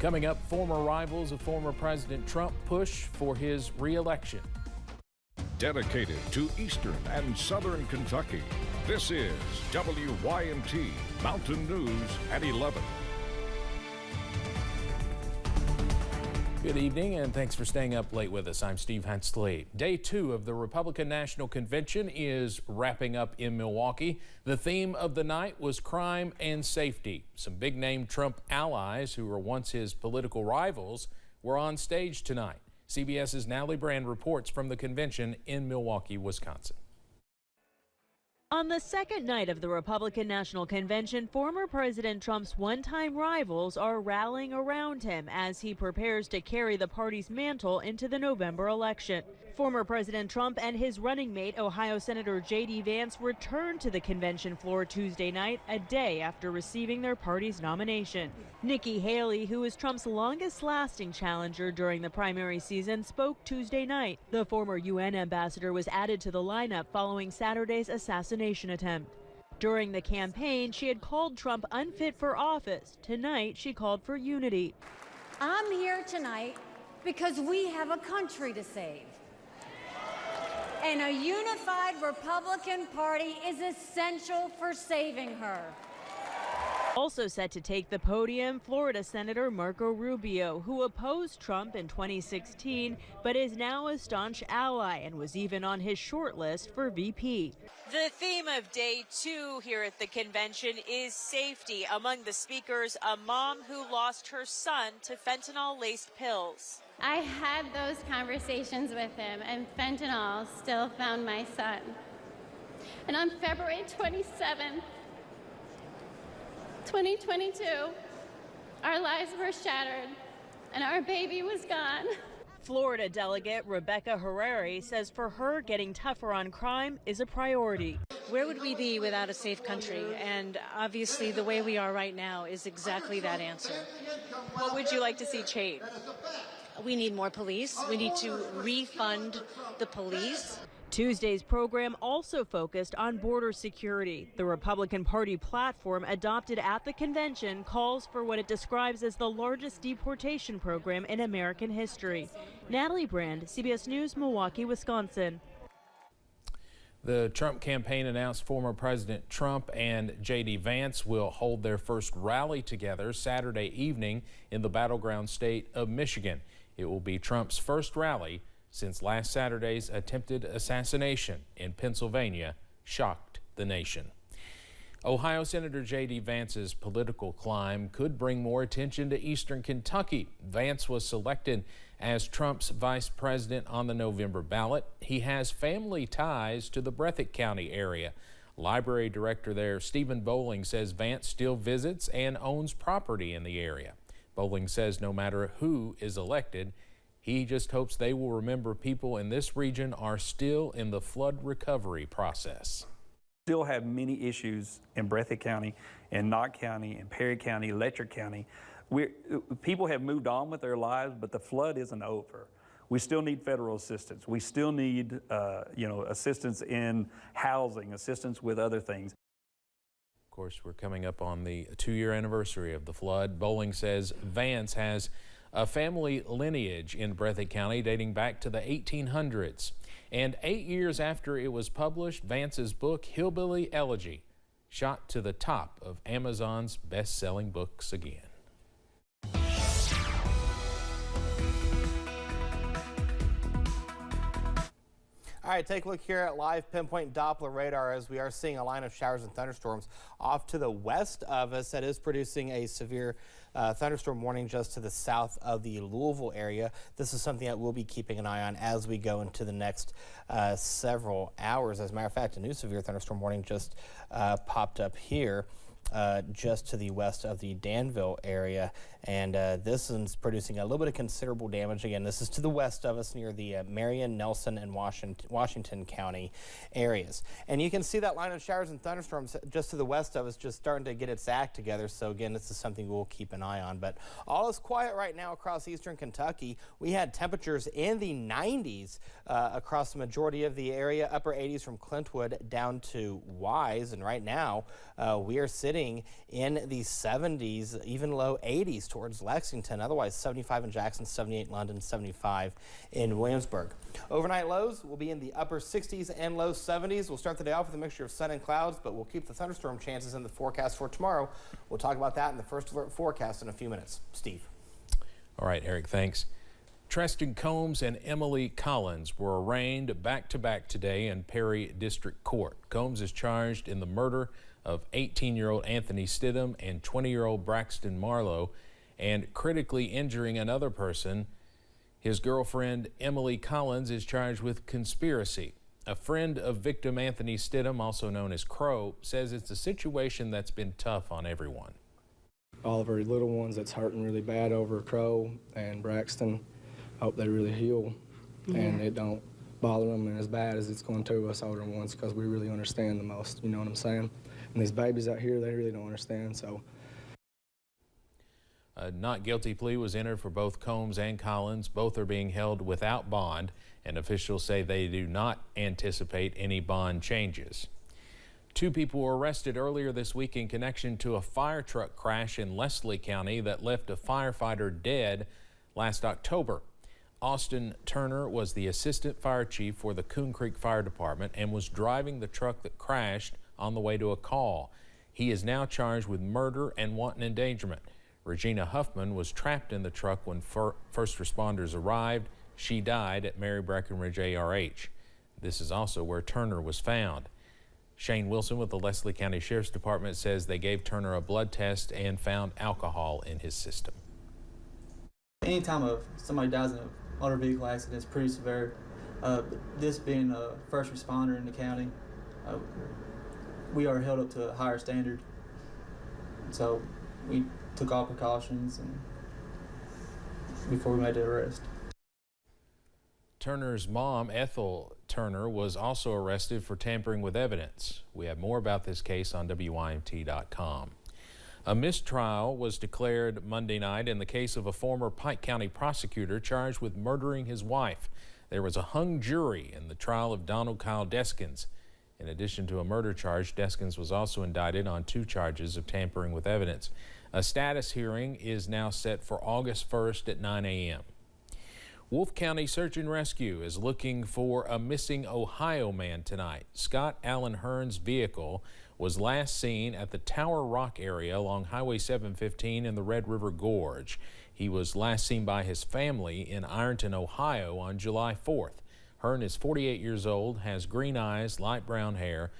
Coming up, former rivals of former President Trump push for his re-election. Dedicated to Eastern and Southern Kentucky, this is WYNT Mountain News at 11. Good evening, and thanks for staying up late with us. I'm Steve Hensley. Day 2 of the Republican National Convention is wrapping up in Milwaukee. The theme of the night was crime and safety. Some big-name Trump allies who were once his political rivals were on stage tonight. CBS's Natalie Brand reports from the convention in Milwaukee, Wisconsin. On the second night of the Republican National Convention, former President Trump's one-time rivals are rallying around him as he prepares to carry the party's mantle into the November election. Former President Trump and his running mate, Ohio Senator J.D. Vance, returned to the convention floor Tuesday night, a day after receiving their party's nomination. Nikki Haley, who is Trump's longest-lasting challenger during the primary season, spoke Tuesday night. The former UN ambassador was added to the lineup following Saturday's assassination attempt. During the campaign, she had called Trump unfit for office. Tonight, she called for unity. I'm here tonight because we have a country to save. And a unified Republican Party is essential for saving her. Also set to take the podium, Florida Senator Marco Rubio, who opposed Trump in 2016, but is now a staunch ally and was even on his short list for VP. The theme of day 2 here at the convention is safety. Among the speakers, a mom who lost her son to fentanyl-laced pills. I had those conversations with him, and fentanyl still found my son. And on February 27th, 2022, our lives were shattered, and our baby was gone. Florida delegate Rebecca Harari says for her, getting tougher on crime is a priority. Where would we be without a safe country? And obviously the way we are right now is exactly that answer. What would you like to see change? We need more police. We need to refund the police. Tuesday's program also focused on border security. The Republican Party platform adopted at the convention calls for what it describes as the largest deportation program in American history. Natalie Brand, CBS News, Milwaukee, Wisconsin. The Trump campaign announced former President Trump and J.D. Vance will hold their first rally together Saturday evening in the battleground state of Michigan. It will be Trump's first rally since last Saturday's attempted assassination in Pennsylvania shocked the nation. Ohio Senator J.D. Vance's political climb could bring more attention to Eastern Kentucky. Vance was selected as Trump's vice president on the November ballot. He has family ties to the Breathitt County area. Library director there, Stephen Bowling, says Vance still visits and owns property in the area. Bowling says no matter who is elected, he just hopes they will remember people in this region are still in the flood recovery process. Still have many issues in Breathitt County, in Knott County, in Perry County, Letcher County. People have moved on with their lives, but the flood isn't over. We still need federal assistance. We still need, assistance in housing, assistance with other things. Of course, we're coming up on the 2-year anniversary of the flood. Bowling says Vance has a family lineage in Breathitt County dating back to the 1800s. And 8 years after it was published, Vance's book, Hillbilly Elegy, shot to the top of Amazon's best-selling books again. All right, take a look here at live pinpoint Doppler radar as we are seeing a line of showers and thunderstorms off to the west of us that is producing a severe thunderstorm warning just to the south of the Louisville area. This is something that we'll be keeping an eye on as we go into the next several hours. As a matter of fact, a new severe thunderstorm warning just popped up here. Just to the west of the Danville area, and this is producing a little bit of considerable damage. Again, this is to the west of us near the Marion, Nelson, and Washington County areas. And you can see that line of showers and thunderstorms just to the west of us just starting to get its act together. So again, this is something we'll keep an eye on. But all is quiet right now across eastern Kentucky. We had temperatures in the 90s across the majority of the area, upper 80s from Clintwood down to Wise. And right now we are sitting getting in the 70s, even low 80s towards Lexington. Otherwise 75 in Jackson, 78 in London, 75 in Williamsburg. Overnight lows will be in the upper 60s and low 70s. We'll start the day off with a mixture of sun and clouds, but we'll keep the thunderstorm chances in the forecast for tomorrow. We'll talk about that in the first alert forecast in a few minutes. Steve. All right, Eric, thanks. Treston Combs and Emily Collins were arraigned back-to-back today in Perry District Court. Combs is charged in the murder of 18-year-old Anthony Stidham and 20-year-old Braxton Marlowe and critically injuring another person. His girlfriend, Emily Collins, is charged with conspiracy. A friend of victim Anthony Stidham, also known as Crow, says it's a situation that's been tough on everyone. All of our little ones that's hurting really bad over Crow and Braxton, hope they really heal and it don't bother them and as bad as it's going to us older ones, because we really understand the most, you know what I'm saying? And these babies out here, they really don't understand, so. A not guilty plea was entered for both Combs and Collins. Both are being held without bond, and officials say they do not anticipate any bond changes. 2 people were arrested earlier this week in connection to a fire truck crash in Leslie County that left a firefighter dead last October. Austin Turner was the assistant fire chief for the Coon Creek Fire Department and was driving the truck that crashed on the way to a call. He is now charged with murder and wanton endangerment. Regina Huffman was trapped in the truck when first responders arrived. She died at Mary Breckenridge ARH. This is also where Turner was found. Shane Wilson with the Leslie County Sheriff's Department says they gave Turner a blood test and found alcohol in his system. Anytime somebody dies in a motor vehicle accident, it's pretty severe. This being a first responder in the county, we are held up to a higher standard. So we took all precautions and before we made the arrest. Turner's mom, Ethel Turner, was also arrested for tampering with evidence. We have more about this case on WYMT.com. A mistrial was declared Monday night in the case of a former Pike County prosecutor charged with murdering his wife. There was a hung jury in the trial of Donald Kyle Deskins. In addition to a murder charge, Deskins was also indicted on 2 charges of tampering with evidence. A status hearing is now set for August 1st at 9 a.m. Wolfe County Search and Rescue is looking for a missing Ohio man tonight. Scott Allen Hearn's vehicle was last seen at the Tower Rock area along Highway 715 in the Red River Gorge. He was last seen by his family in Ironton, Ohio on July 4th. Hearn is 48 years old, has green eyes, light brown hair,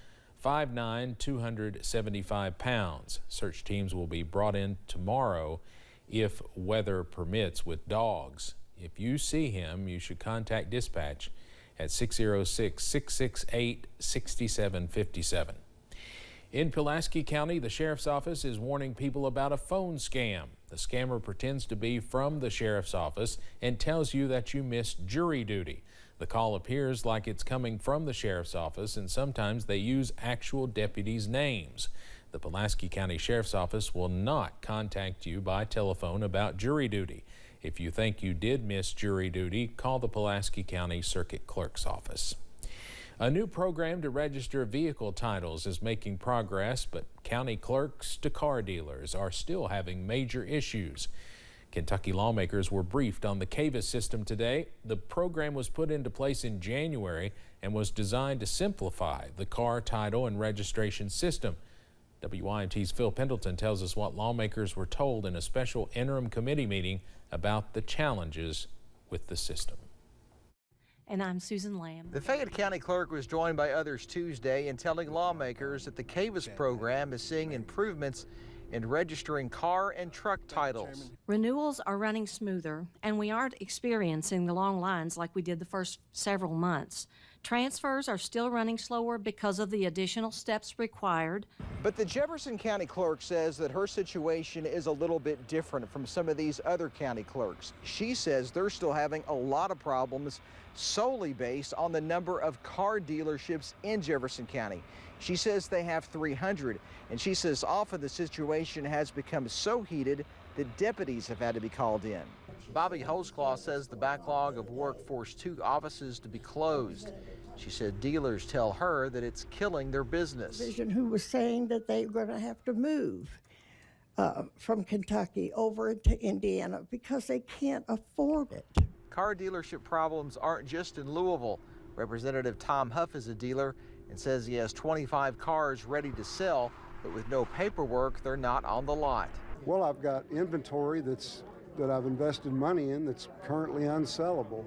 5'9", 275 pounds. Search teams will be brought in tomorrow if weather permits with dogs. If you see him, you should contact dispatch at 606-668-6757. In Pulaski County, the sheriff's office is warning people about a phone scam. The scammer pretends to be from the sheriff's office and tells you that you missed jury duty. The call appears like it's coming from the sheriff's office, and sometimes they use actual deputies' names. The Pulaski County Sheriff's Office will not contact you by telephone about jury duty. If you think you did miss jury duty, call the Pulaski County Circuit Clerk's office. A new program to register vehicle titles is making progress, but county clerks to car dealers are still having major issues. Kentucky lawmakers were briefed on the CAVIS system today. The program was put into place in January and was designed to simplify the car title and registration system. WYMT's Phil Pendleton tells us what lawmakers were told in a special interim committee meeting about the challenges with the system. And I'm Susan Lamb. The Fayette County Clerk was joined by others Tuesday in telling lawmakers that the CAVIS program is seeing improvements in registering car and truck titles. Renewals are running smoother, and we aren't experiencing the long lines like we did the first several months. Transfers are still running slower because of the additional steps required. But the Jefferson County Clerk says that her situation is a little bit different from some of these other county clerks. She says they're still having a lot of problems solely based on the number of car dealerships in Jefferson County. She says they have 300, and she says often the situation has become so heated that deputies have had to be called in. Bobby Holzclaw says the backlog of work forced 2 offices to be closed. She said dealers tell her that it's killing their business. Who was saying that they were going to have to move from Kentucky over to Indiana because they can't afford it. Car dealership problems aren't just in Louisville. Representative Tom Huff is a dealer and says he has 25 cars ready to sell, but with no paperwork, they're not on the lot. Well, I've got inventory that I've invested money in that's currently unsellable,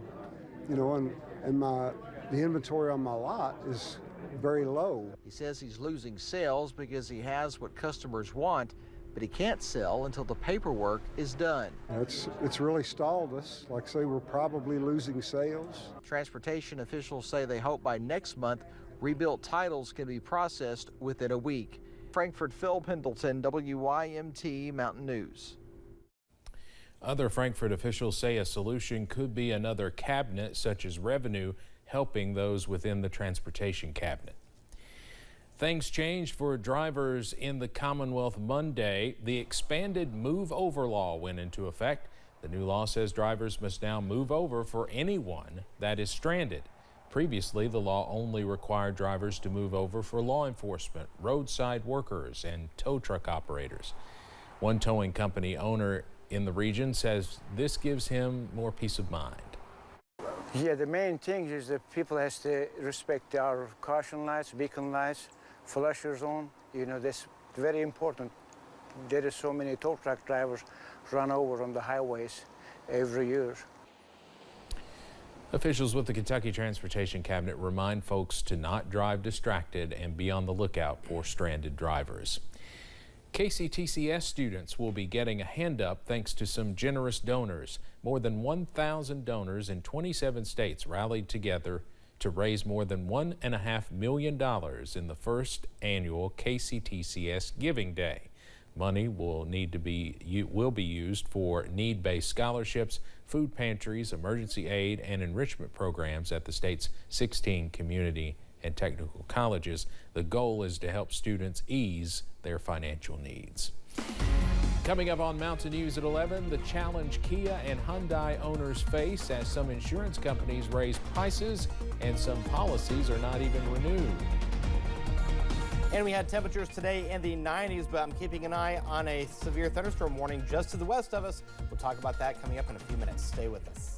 you know, and the inventory on my lot is very low. He says he's losing sales because he has what customers want, but he can't sell until the paperwork is done. It's really stalled us. Like I say, we're probably losing sales. Transportation officials say they hope by next month rebuilt titles can be processed within a week. Frankfort, Phil Pendleton, WYMT Mountain News. Other Frankfort officials say a solution could be another cabinet, such as revenue, helping those within the transportation cabinet. Things changed for drivers in the Commonwealth Monday. The expanded move over law went into effect. The new law says drivers must now move over for anyone that is stranded. Previously, the law only required drivers to move over for law enforcement, roadside workers, and tow truck operators. One towing company owner in the region says this gives him more peace of mind. Yeah, the main thing is that people has to respect our caution lights, beacon lights, flasher zone. You know, that's very important. There is so many tow truck drivers run over on the highways every year. Officials with the Kentucky Transportation Cabinet remind folks to not drive distracted and be on the lookout for stranded drivers. KCTCS students will be getting a hand up thanks to some generous donors. More than 1,000 donors in 27 states rallied together to raise more than $1.5 million in the first annual KCTCS Giving Day. Money will be used for need-based scholarships, food pantries, emergency aid, and enrichment programs at the state's 16 community and technical colleges. The goal is to help students ease their financial needs. Coming up on Mountain News at 11, the challenge Kia and Hyundai owners face as some insurance companies raise prices and some policies are not even renewed. And we had temperatures today in the 90s, but I'm keeping an eye on a severe thunderstorm warning just to the west of us. We'll talk about that coming up in a few minutes. Stay with us.